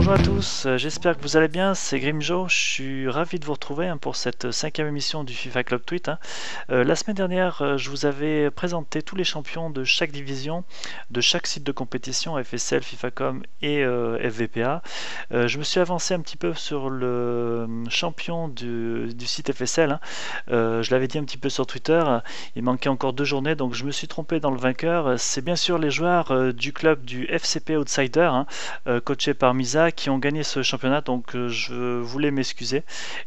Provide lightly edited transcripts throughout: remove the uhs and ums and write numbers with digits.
Bonjour à tous, j'espère que vous allez bien, c'est Grimjo, je suis ravi de vous retrouver pour cette 5e émission du FIFA Club Tweet. La semaine dernière, je vous avais présenté tous les champions de chaque division, de chaque site de compétition, FSL, FIFAcom et FVPA. Je me suis avancé un petit peu sur le champion du site FSL, je l'avais dit un petit peu sur Twitter, il manquait encore 2 journées, donc je me suis trompé dans le vainqueur. C'est bien sûr les joueurs du club du FCP Outsider, coaché par Misa, qui ont gagné ce championnat, donc je voulais m'excuser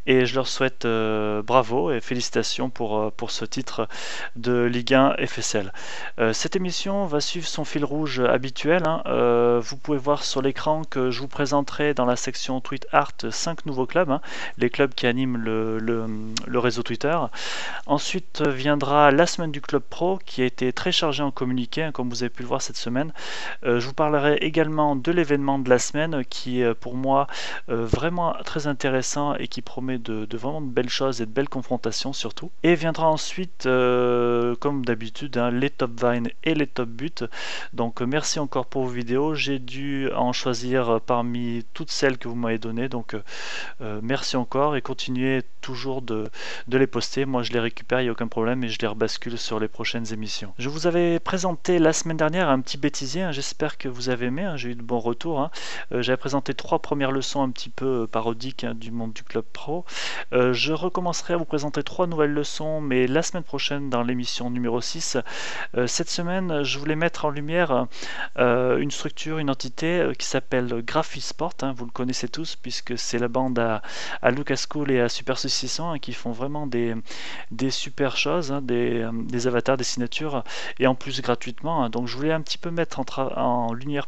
et je leur souhaite bravo et félicitations pour ce titre de Ligue 1 FSL. Cette émission va suivre son fil rouge habituel. Vous pouvez voir sur l'écran que je vous présenterai dans la section Tweet Art 5 nouveaux clubs, les clubs qui animent le réseau Twitter. Ensuite viendra la semaine du club pro qui a été très chargée en communiqué, comme vous avez pu le voir cette semaine. Je vous parlerai également de l'événement de la semaine qui est pour moi vraiment très intéressant et qui promet de vraiment de belles choses et de belles confrontations surtout. Et viendra ensuite comme d'habitude les top vines et les top buts. Donc merci encore pour vos vidéos, j'ai dû en choisir parmi toutes celles que vous m'avez données, donc merci encore et continuez toujours de les poster. Moi je les récupère, il n'y a aucun problème, et je les rebascule sur les prochaines émissions. Je vous avais présenté la semaine dernière un petit bêtisier, j'espère que vous avez aimé, j'ai eu de bons retours. J'avais présenté 3 premières leçons un petit peu parodiques du monde du club pro. Je recommencerai à vous présenter 3 nouvelles leçons, mais la semaine prochaine dans l'émission numéro 6. Cette semaine, je voulais mettre en lumière une structure, une entité qui s'appelle Graphisport. Vous le connaissez tous puisque c'est la bande à Lucas Cool et à Super Saucisson qui font vraiment des super choses, des avatars, des signatures, et en plus gratuitement. Donc je voulais un petit peu mettre en lumière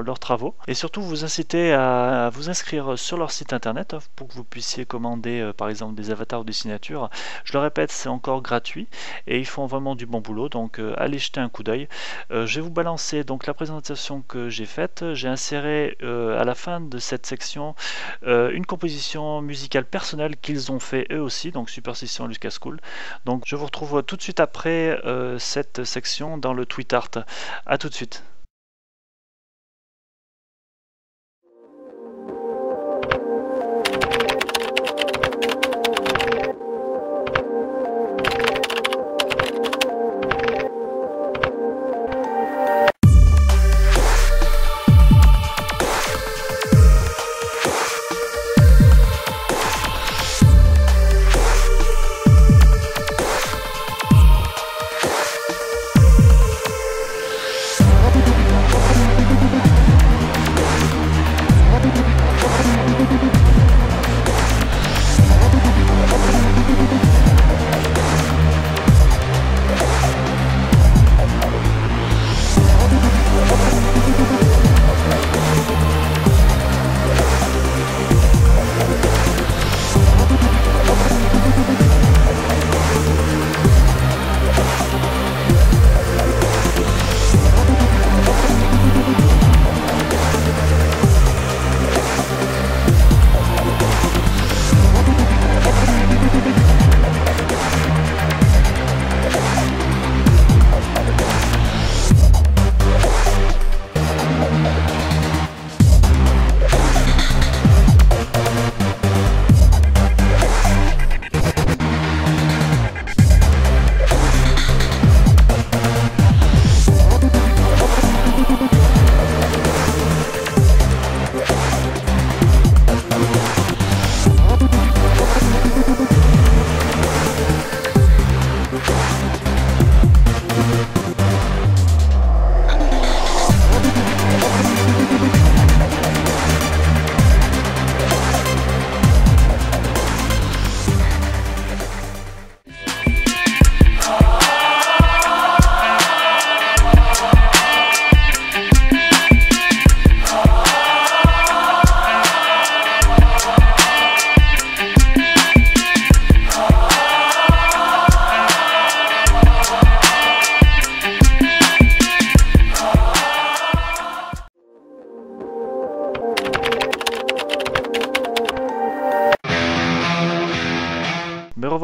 leurs travaux, et surtout vous inciter à vous inscrire sur leur site internet pour que vous puissiez commander par exemple des avatars ou des signatures. Je le répète, c'est encore gratuit et ils font vraiment du bon boulot, donc allez jeter un coup d'œil. Je vais vous balancer donc la présentation que j'ai faite. J'ai inséré à la fin de cette section une composition musicale personnelle qu'ils ont fait eux aussi, donc Super Saucisson et Lucas Cool. Donc je vous retrouve tout de suite après cette section dans le tweet art. A tout de suite.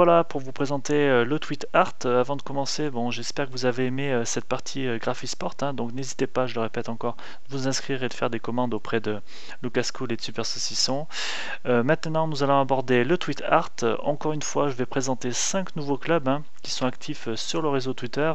voilà pour vous présenter le tweet art. Avant de commencer, bon, j'espère que vous avez aimé cette partie Graphisport, hein, donc n'hésitez pas, je le répète encore, de vous inscrire et de faire des commandes auprès de Lucas Cool et de Super Saucisson. Maintenant, nous allons aborder le tweet art. Encore une fois, je vais présenter 5 nouveaux clubs qui sont actifs sur le réseau Twitter.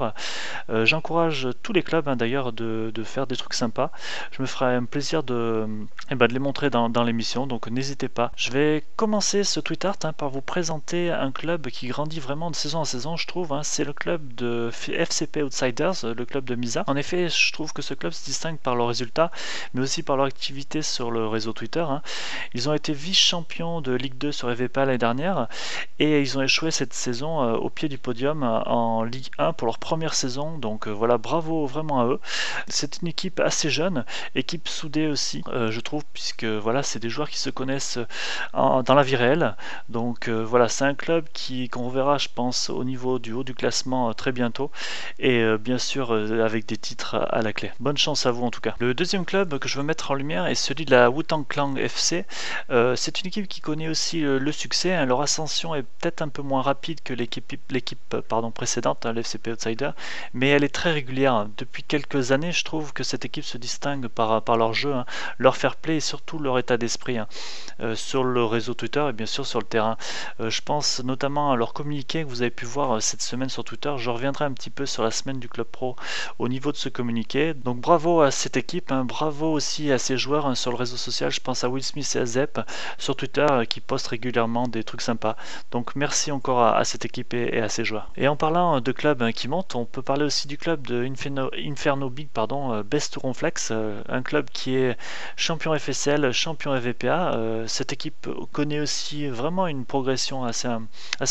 J'encourage tous les clubs d'ailleurs de faire des trucs sympas. Je me ferai un plaisir de les montrer dans l'émission, donc n'hésitez pas. Je vais commencer ce tweet art par vous présenter un club qui grandit vraiment de saison en saison, je trouve. C'est le club de FCP Outsiders, le club de Misa. En effet, je trouve que ce club se distingue par leurs résultats, mais aussi par leur activité sur le réseau Twitter. Ils ont été vice-champions de Ligue 2 sur EVPA l'année dernière, et ils ont échoué cette saison au pied du podium en Ligue 1 pour leur première saison. Donc voilà, bravo vraiment à eux. C'est une équipe assez jeune, équipe soudée aussi, je trouve, puisque voilà, c'est des joueurs qui se connaissent dans la vie réelle. Donc voilà, c'est un club qu'on verra, je pense, au niveau du haut du classement très bientôt, et bien sûr avec des titres à la clé. Bonne chance à vous en tout cas. Le deuxième club que je veux mettre en lumière est celui de la Wu-Tang Clan FC. C'est une équipe qui connaît aussi le succès. Leur ascension est peut-être un peu moins rapide que l'équipe précédente, le FCP Outsider, mais elle est très régulière. Depuis quelques années, je trouve que cette équipe se distingue par leur jeu, leur fair play et surtout leur état d'esprit sur le réseau Twitter et bien sûr sur le terrain. Je pense notamment à leur communiqué que vous avez pu voir cette semaine sur Twitter. Je reviendrai un petit peu sur la semaine du Club Pro au niveau de ce communiqué. Donc bravo à cette équipe, bravo aussi à ces joueurs sur le réseau social. Je pense à Will Smith et à Zep sur Twitter qui postent régulièrement des trucs sympas. Donc merci encore à cette équipe et à ces joueurs. Et en parlant de clubs qui montent, on peut parler aussi du club de Inferno Big, Best Ronflex, un club qui est champion FSL, champion EVPA. Cette équipe connaît aussi vraiment une progression assez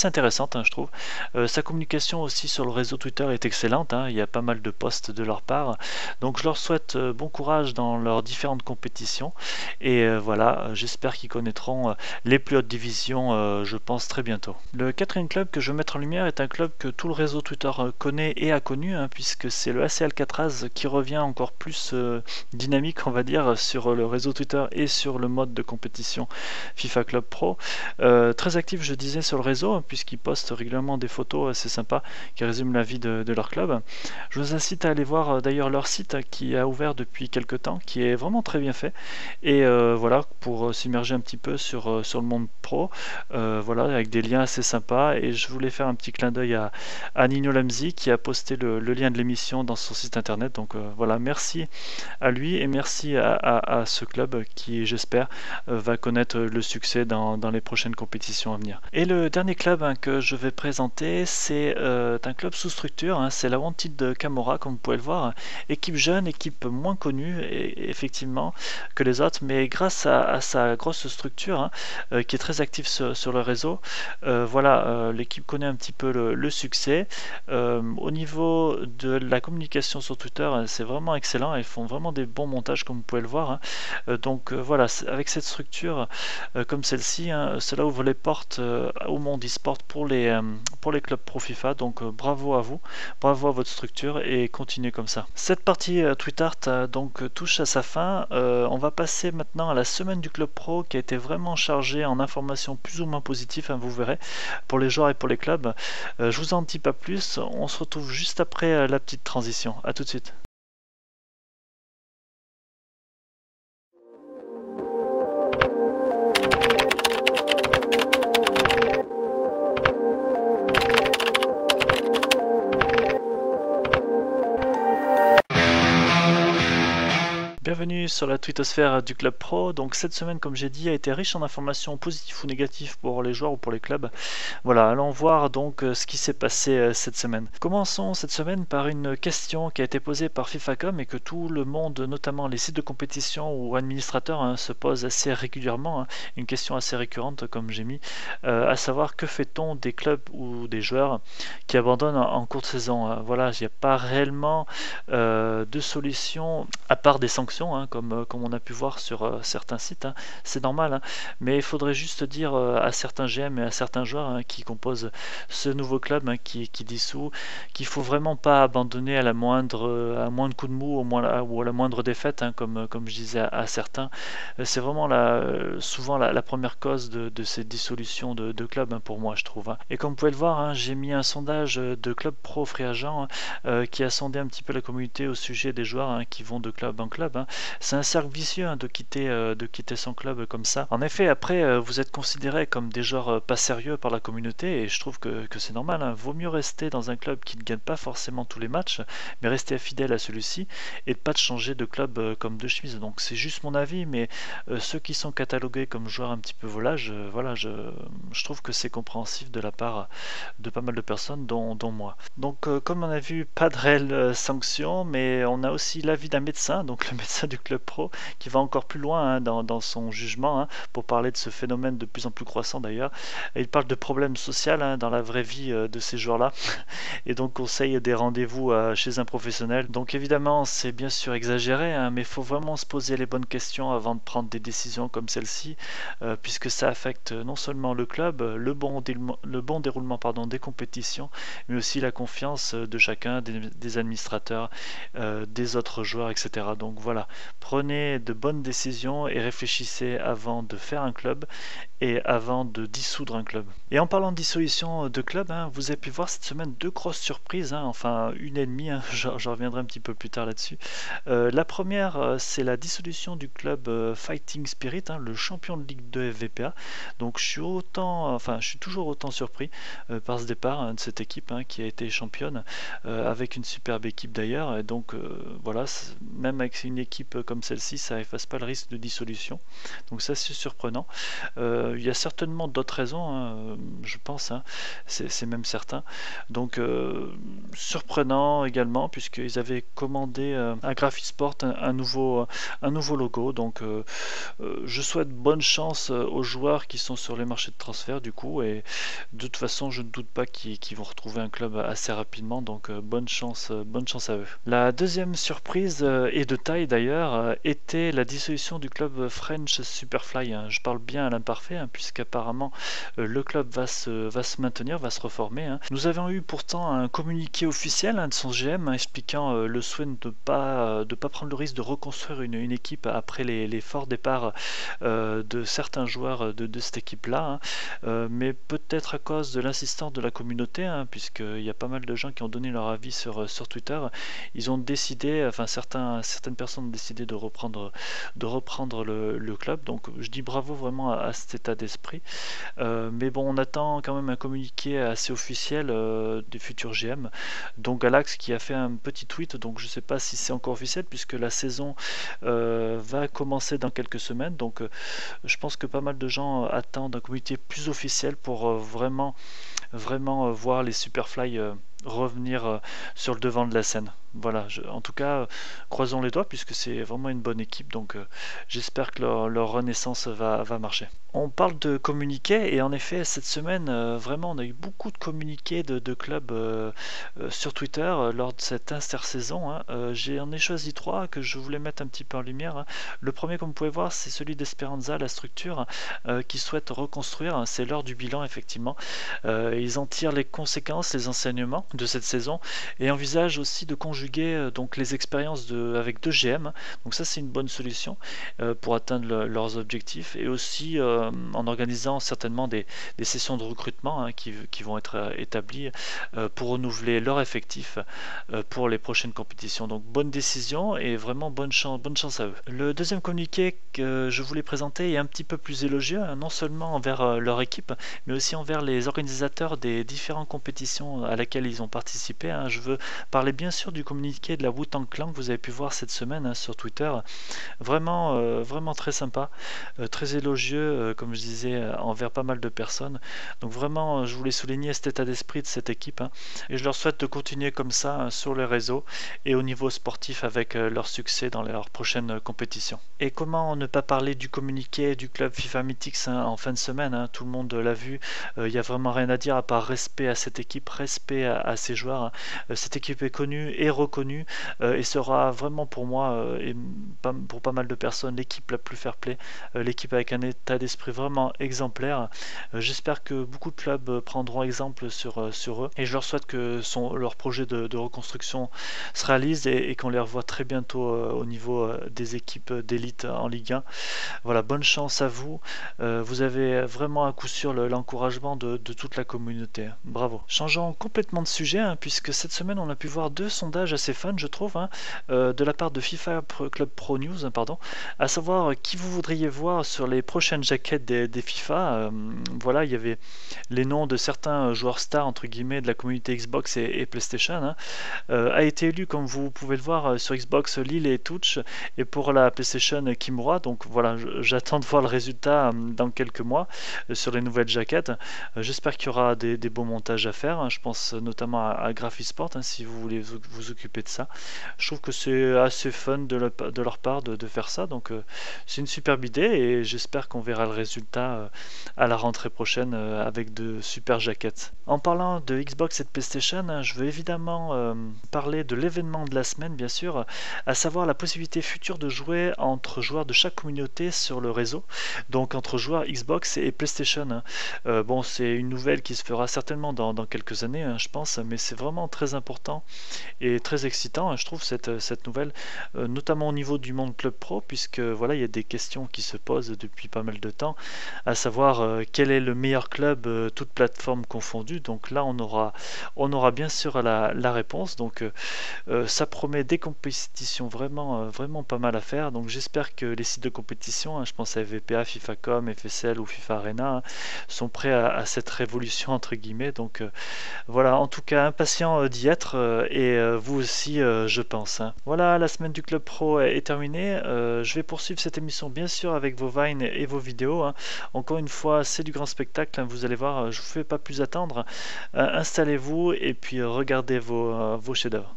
intéressante, je trouve. Sa communication aussi sur le réseau Twitter est excellente, il y a pas mal de posts de leur part. Donc je leur souhaite bon courage dans leurs différentes compétitions. Et voilà, j'espère qu'ils connaîtront les plus hautes divisions, je pense, très bientôt. Le quatrième club que je veux mettre en lumière est un club que tout le réseau Twitter connaît et a connu, puisque c'est le AC Alcatraz qui revient encore plus dynamique, on va dire, sur le réseau Twitter et sur le mode de compétition FIFA Club Pro. Très actif, je disais, sur le réseau, puisqu'ils postent régulièrement des photos assez sympas qui résument la vie de leur club. Je vous incite à aller voir d'ailleurs leur site qui a ouvert depuis quelques temps, qui est vraiment très bien fait. Et voilà, pour s'immerger un petit peu sur le monde pro, voilà, avec des liens assez sympas. Et je voulais faire un petit clin d'œil à Nino Lamzi qui a posté le lien de l'émission dans son site internet. Donc voilà, merci à lui et merci à ce club qui, j'espère, va connaître le succès dans les prochaines compétitions à venir. Et le dernier club que je vais présenter, c'est un club sous structure, c'est la Wanted de Camorra, comme vous pouvez le voir. Équipe jeune, équipe moins connue, effectivement, que les autres, mais grâce à sa grosse structure qui est très active sur le réseau, voilà, l'équipe connaît un petit peu le succès. Au niveau de la communication sur Twitter, c'est vraiment excellent. Ils font vraiment des bons montages, comme vous pouvez le voir. Donc voilà, avec cette structure comme celle-ci, cela ouvre les portes au monde e-sport pour les clubs pro FIFA. Donc bravo à vous, bravo à votre structure et continuez comme ça. Cette partie TweetArt donc touche à sa fin. On va passer maintenant à la semaine du club pro qui a été vraiment chargée en informations plus ou moins positives, vous verrez, pour les joueurs et pour les clubs. Je vous en dis pas plus, on se retrouve juste après la petite transition. A tout de suite. Bienvenue sur la twittosphère du Club Pro. Donc cette semaine, comme j'ai dit, a été riche en informations positives ou négatives pour les joueurs ou pour les clubs. Voilà, allons voir donc ce qui s'est passé cette semaine. Commençons cette semaine par une question qui a été posée par FIFAcom et que tout le monde, notamment les sites de compétition ou administrateurs, se pose assez régulièrement. Une question assez récurrente, comme j'ai mis, à savoir que fait-on des clubs ou des joueurs qui abandonnent en cours de saison. Voilà, il n'y a pas réellement de solution à part des sanctions. sanctions, comme on a pu voir sur certains sites, c'est normal, mais il faudrait juste dire à certains GM et à certains joueurs qui composent ce nouveau club qui dissout, qu'il faut vraiment pas abandonner à moindre coup de mou ou à la moindre défaite, comme je disais à certains. C'est vraiment souvent la première cause de ces dissolutions de clubs, pour moi, je trouve. Et comme vous pouvez le voir, j'ai mis un sondage de club pro free agent qui a sondé un petit peu la communauté au sujet des joueurs qui vont de club en club. C'est un cercle vicieux de quitter son club comme ça. En effet, après, vous êtes considérés comme des joueurs pas sérieux par la communauté, et je trouve que c'est normal. Vaut mieux rester dans un club qui ne gagne pas forcément tous les matchs, mais rester fidèle à celui-ci et de pas de changer de club comme de chemise. Donc c'est juste mon avis, mais ceux qui sont catalogués comme joueurs un petit peu volages, voilà, je trouve que c'est compréhensif de la part de pas mal de personnes, dont moi. Donc comme on a vu, pas de réelle sanction, mais on a aussi l'avis d'un médecin, donc le médecin du club pro, qui va encore plus loin dans son jugement, pour parler de ce phénomène de plus en plus croissant d'ailleurs. Et il parle de problèmes sociaux dans la vraie vie de ces joueurs-là, et donc conseille des rendez-vous chez un professionnel. Donc évidemment, c'est bien sûr exagéré, mais il faut vraiment se poser les bonnes questions avant de prendre des décisions comme celle-ci, puisque ça affecte non seulement le club, le bon déroulement des compétitions, mais aussi la confiance de chacun, des administrateurs, des autres joueurs, etc. Donc voilà, prenez de bonnes décisions et réfléchissez avant de faire un club et avant de dissoudre un club. Et en parlant de dissolution de club, vous avez pu voir cette semaine deux grosses surprises, enfin une et demie, je reviendrai un petit peu plus tard là-dessus. La première, c'est la dissolution du club Fighting Spirit, le champion de Ligue 2 FVPA. Donc je suis toujours autant surpris par ce départ de cette équipe qui a été championne, avec une superbe équipe d'ailleurs. Et donc voilà, même avec une équipe comme celle-ci, ça efface pas le risque de dissolution. Donc ça c'est surprenant. Il y a certainement d'autres raisons, je pense, c'est même certain. Donc surprenant également, puisqu'ils avaient commandé à Graphisport un nouveau logo. Donc je souhaite bonne chance aux joueurs qui sont sur les marchés de transfert du coup, et de toute façon je ne doute pas qu'ils vont retrouver un club assez rapidement, donc bonne chance à eux. La deuxième surprise, et de taille d'ailleurs, était la dissolution du club French Superfly. Je parle bien à l'imparfait, puisqu'apparemment le club va se maintenir, va se reformer. Nous avons eu pourtant un communiqué officiel de son GM expliquant le souhait de pas prendre le risque de reconstruire une équipe après les forts départs de certains joueurs de cette équipe-là, mais peut-être à cause de l'insistance de la communauté, puisqu'il y a pas mal de gens qui ont donné leur avis sur Twitter. Ils ont décidé, enfin certaines personnes ont décidé de reprendre le club. Donc je dis bravo vraiment à cet état d'esprit. Mais bon, on attend quand même un communiqué assez officiel des futurs GM. Donc Galax qui a fait un petit tweet, donc je sais pas si c'est encore officiel puisque la saison va commencer dans quelques semaines. Donc je pense que pas mal de gens attendent un communiqué plus officiel pour vraiment voir les Superfly revenir sur le devant de la scène. Voilà, en tout cas, croisons les doigts puisque c'est vraiment une bonne équipe, donc j'espère que leur renaissance va marcher. On parle de communiqués, et en effet, cette semaine, vraiment, on a eu beaucoup de communiqués de clubs sur Twitter lors de cette intersaison. J'en ai choisi 3 que je voulais mettre un petit peu en lumière. Le premier, comme vous pouvez voir, c'est celui d'Esperanza, la structure, qui souhaite reconstruire. C'est l'heure du bilan, effectivement. Ils en tirent les conséquences, les enseignements de cette saison, et envisagent aussi de conjuguer donc les expériences avec 2 GM. Donc ça, c'est une bonne solution pour atteindre leurs objectifs, et aussi en organisant certainement des sessions de recrutement qui vont être établies pour renouveler leur effectif pour les prochaines compétitions. Donc bonne décision et vraiment bonne chance à eux. Le deuxième communiqué que je voulais présenter est un petit peu plus élogieux, non seulement envers leur équipe, mais aussi envers les organisateurs des différentes compétitions à laquelle ils ont participé. Je veux parler bien sûr du communiqué de la Wu-Tang Clan que vous avez pu voir cette semaine sur Twitter. Vraiment très sympa, très élogieux, comme je disais, envers pas mal de personnes. Donc vraiment, je voulais souligner cet état d'esprit de cette équipe, et je leur souhaite de continuer comme ça sur les réseaux et au niveau sportif avec leur succès dans leurs prochaines compétitions. Et comment ne pas parler du communiqué du club FIFA Mythics en fin de semaine, tout le monde l'a vu, il n'y a vraiment rien à dire à part respect à cette équipe, respect à ses joueurs. Cette équipe est connue et reconnu et sera vraiment pour moi et pour pas mal de personnes l'équipe la plus fair-play, l'équipe avec un état d'esprit vraiment exemplaire. J'espère que beaucoup de clubs prendront exemple sur eux et je leur souhaite que leur projet de reconstruction se réalise et qu'on les revoit très bientôt au niveau des équipes d'élite en Ligue 1. Voilà, bonne chance à vous. Vous avez vraiment à coup sûr l'encouragement de toute la communauté. Bravo. Changeons complètement de sujet, hein, puisque cette semaine on a pu voir 2 sondages assez fun, je trouve, hein, de la part de FIFA Club Pro News, hein, pardon, à savoir qui vous voudriez voir sur les prochaines jaquettes des FIFA. Voilà, il y avait les noms de certains joueurs stars entre guillemets de la communauté Xbox et PlayStation. Hein. A été élu, comme vous pouvez le voir, sur Xbox Lille et Touch, et pour la PlayStation Kimura. Donc voilà, j'attends de voir le résultat dans quelques mois sur les nouvelles jaquettes. J'espère qu'il y aura des beaux montages à faire. Hein. Je pense notamment à Graphisport, hein, si vous voulez vous occuper de ça. Je trouve que c'est assez fun de leur part de faire ça. Donc c'est une superbe idée et j'espère qu'on verra le résultat à la rentrée prochaine avec de super jaquettes. En parlant de Xbox et de PlayStation, hein, je veux évidemment parler de l'événement de la semaine, bien sûr, à savoir la possibilité future de jouer entre joueurs de chaque communauté sur le réseau, donc entre joueurs Xbox et PlayStation. Hein. Bon, c'est une nouvelle qui se fera certainement dans quelques années, hein, je pense, mais c'est vraiment très important et très excitant, hein, je trouve, cette nouvelle, notamment au niveau du monde Club Pro, puisque voilà, il y a des questions qui se posent depuis pas mal de temps, à savoir quel est le meilleur club, toutes plateformes confondues. Donc là, on aura bien sûr la réponse. Donc ça promet des compétitions vraiment pas mal à faire. Donc j'espère que les sites de compétition, hein, je pense à FVPA, FIFA.com, FSL ou FIFA Arena, hein, sont prêts à cette révolution entre guillemets. Donc voilà, en tout cas impatient d'y être et vous aussi je pense. Hein. Voilà, la semaine du Club Pro est terminée. Je vais poursuivre cette émission bien sûr avec vos vines et vos vidéos. Hein. Encore une fois, c'est du grand spectacle. Hein, vous allez voir, je ne vous fais pas plus attendre. Installez-vous et puis regardez vos chefs-d'œuvre.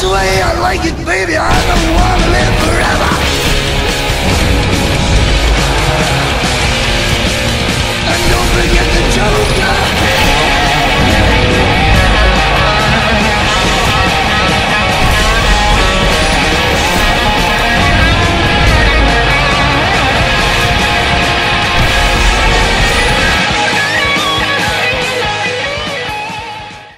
That's the way I like it, baby. I don't wanna live forever. And don't forget the Joker.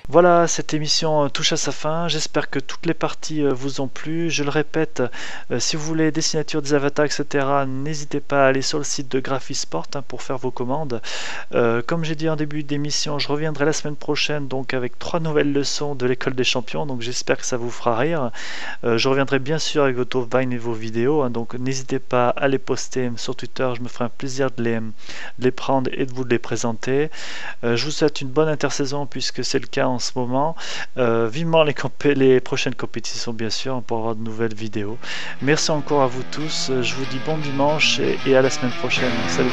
Voilà, cette émission touche à sa fin. J'espère que toutes les parties vous ont plu. Je le répète, si vous voulez des signatures, des avatars, etc., n'hésitez pas à aller sur le site de Graphisport pour faire vos commandes. Comme j'ai dit en début d'émission, je reviendrai la semaine prochaine donc avec 3 nouvelles leçons de l'école des champions. Donc j'espère que ça vous fera rire. Je reviendrai bien sûr avec vos Vine et vos vidéos. Donc n'hésitez pas à les poster sur Twitter. Je me ferai un plaisir de les prendre et de vous les présenter. Je vous souhaite une bonne intersaison puisque c'est le cas en ce moment. Vivement les prochaines compétitions bien sûr pour avoir de nouvelles vidéos. Merci encore à vous tous. Je vous dis bon dimanche et à la semaine prochaine. Salut.